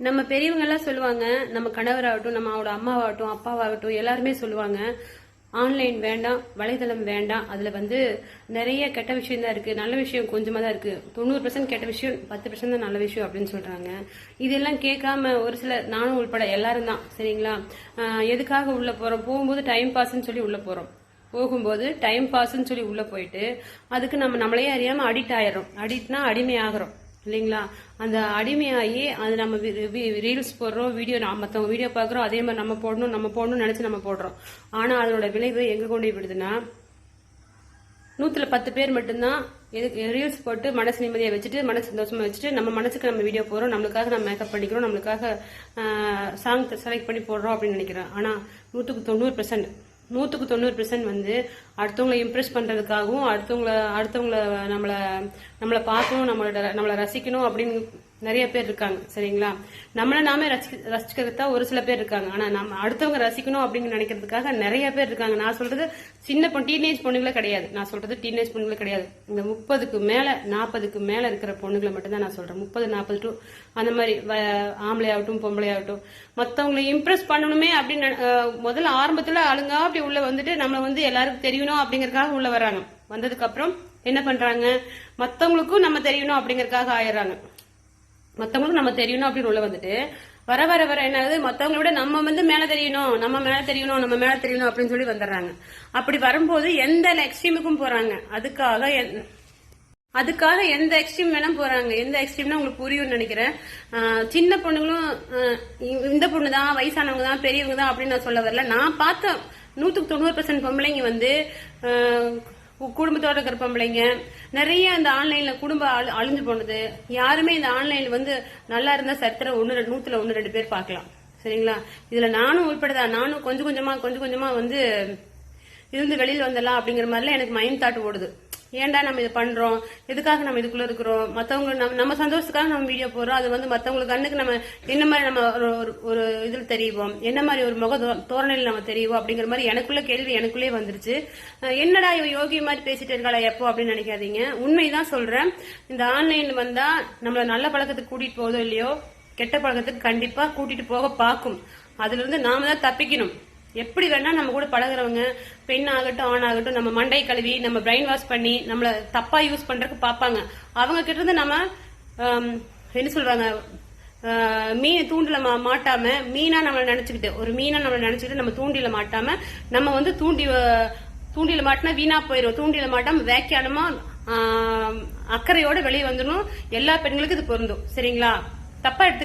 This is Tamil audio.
நம்ம பெரியவங்க எல்லாம் சொல்லுவாங்க, நம்ம கணவராகட்டும், நம்மளோட அம்மாவாகட்டும், அப்பாவாகட்டும் எல்லாருமே சொல்லுவாங்க, ஆன்லைன் வேண்டாம், வலைதளம் வேண்டாம். அதுல நிறைய கெட்ட விஷயம் தான் இருக்கு, நல்ல விஷயம் கொஞ்சமா தான் இருக்கு. 90% கெட்ட விஷயம், 10% தான் நல்ல விஷயம் அப்படின்னு சொல்றாங்க. இதெல்லாம் கேட்காம ஒரு சிலர், நானும் உள்பட எல்லாரும் தான், சரிங்களா? எதுக்காக உள்ள போறோம்? போகும்போது டைம் பாஸ்ன்னு சொல்லி உள்ள போறோம். போகும்போது டைம் பாஸ்ன்னு சொல்லி உள்ள போயிட்டு அதுக்கு நம்மளையே அறியாம அடிக்ட் ஆயிடுறோம். அடிக்ட்னா அடிமை ஆகிறோம் இல்லைங்களா? அந்த அடிமையாகி அது நம்ம ரீல்ஸ் போடுறோம், வீடியோ மற்றவங்க வீடியோ பார்க்குறோம், அதே மாதிரி நம்ம போடணும்னு நினைச்சு நம்ம போடுறோம். ஆனா அதனோட விளைவு எங்க கொண்டு விடுதுன்னா, 100ல் 10 பேர் மட்டும்தான் ரீல்ஸ் போட்டு மனசு நிம்மதியை வச்சுட்டு, மனசு சந்தோஷமா வச்சுட்டு, நம்ம மனசுக்கு நம்ம வீடியோ போடுறோம், நம்மளுக்காக நம்ம மேக்கப் பண்ணிக்கிறோம், நம்மளுக்காக சாங் செலக்ட் பண்ணி போடுறோம் அப்படின்னு நினைக்கிறேன். ஆனா 100க்கு 90% அடுத்தவங்களை இம்ப்ரெஸ் பண்றதுக்காகவும், அடுத்தவங்கள நம்மளை பார்க்கணும், நம்மளை ரசிக்கணும் அப்படின்னு நிறைய பேர் இருக்காங்க, சரிங்களா? நம்மள நாமே ரசிக்கிறதா ஒரு சில பேர் இருக்காங்க. ஆனா நம்ம அடுத்தவங்க ரசிக்கணும் அப்படின்னு நினைக்கிறதுக்காக நிறைய பேர் இருக்காங்க. நான் சொல்றது சின்ன டீனேஜ் பொண்ணுங்களே கிடையாது. நான் சொல்றது டீனேஜ் பொண்ணுங்களே கிடையாது. இந்த 30க்கு மேல 40க்கு மேல இருக்கிற பொண்ணுங்களை மட்டும்தான் நான் சொல்றேன். 30-40 டு அந்த மாதிரி ஆம்பளை ஆகட்டும், பொம்பளை ஆகட்டும், மத்தவங்களை இம்ப்ரெஸ் பண்ணணுமே அப்படின்னு முதல்ல ஆரம்பத்துல அழுங்கா அப்படி உள்ள நம்மள எல்லாருக்கும் தெரியணும் அப்படிங்கறதுக்காக உள்ள வர்றாங்க. வந்ததுக்கு அப்புறம் என்ன பண்றாங்க? மத்தவங்களுக்கும் நம்ம தெரியணும் அப்படிங்கறதுக்காக ஆயிடுறாங்க. மத்தவங்களுக்கும் நம்ம தெரியணும் அப்படின்னு உள்ள வர வர வர என்ன ஆகுது? மத்தவங்களை விட நம்ம மேல தெரியணும், நம்ம மேல தெரியணும் அப்படின்னு சொல்லி வந்துடுறாங்க. அப்படி வரும்போது எந்த எக்ஸ்ட்ரீமுக்கும் போறாங்க. அதுக்காக எந்த எக்ஸ்ட்ரீம் வேணா போறாங்க. எந்த எக்ஸ்ட்ரீம்னா உங்களுக்கு புரியும்னு நினைக்கிறேன். சின்ன பொண்ணுங்களும் இந்த பொண்ணுதான், வயசானவங்க தான், பெரியவங்க தான் அப்படின்னு நான் சொல்ல வரல. நான் பார்த்த 100க்கு 90% பொம்பளைங்க குடும்பத்தோட இருக்கிற பொம்பளைங்க நிறைய இந்த ஆன்லைன்ல குடும்பம் அழிஞ்சு போனது. யாருமே இந்த ஆன்லைன்ல நல்லா இருந்தா சரித்திரம் 100ல் 1-2 பேர் பார்க்கலாம், சரிங்களா? இதுல நானும் உள்படுதான். நானும் கொஞ்சம் கொஞ்சமா இருந்து வெளியில வந்துடலாம் அப்படிங்கிற மாதிரிலாம் எனக்கு மைண்ட் தாட் ஓடுது. ஏன்டா நம்ம இதை பண்றோம்? எதுக்காக நம்ம இதுக்குள்ள இருக்கிறோம்? மத்தவங்க நம்ம சந்தோஷத்துக்காக நம்ம வீடியோ போடுறோம். அது மத்தவங்களுக்கு கண்ணுக்கு நம்ம என்ன மாதிரி நம்ம ஒரு இதுல தெரியுவோம், என்ன மாதிரி ஒரு முக தோரணையில் நம்ம தெரியுவோம் அப்படிங்கிற மாதிரி எனக்குள்ள கேள்வி எனக்குள்ளே வந்துருச்சு. என்னடா யோகி மாதிரி பேசிட்டு இருக்காளா எப்போ அப்படின்னு நினைக்காதீங்க. உண்மைதான் சொல்றேன். இந்த ஆன்லைன்ல வந்தா நம்மள நல்ல பழக்கத்துக்கு கூட்டிட்டு போதோ இல்லையோ, கெட்ட பழக்கத்துக்கு கண்டிப்பா கூட்டிட்டு போக பார்க்கும். அதுல இருந்து நாம தான் தப்பிக்கணும். எப்படி வேணா நம்ம கூட பழகிறவங்க, பெண் ஆகட்டும் ஆண் ஆகட்டும், நம்ம மண்டை கழுவி நம்ம பிரெயின் வாஷ் பண்ணி நம்மள தப்பா யூஸ் பண்றதுக்கு பாப்பாங்க. அவங்க கிட்ட இருந்து நம்ம என்ன சொல்றாங்க, மீன் தூண்டில மாட்டாம மீனா நம்மள நினைச்சுக்கிட்டு நம்ம தூண்டில மாட்டாம நம்ம தூண்டில மாட்டினா வீணா போயிடும். தூண்டில மாட்டாம வேக்கியானமா அக்கறையோட வெளியே வந்துடணும். எல்லா பெண்களுக்கும் இது பொருந்தும், சரிங்களா? தப்பா எடுத்துக்க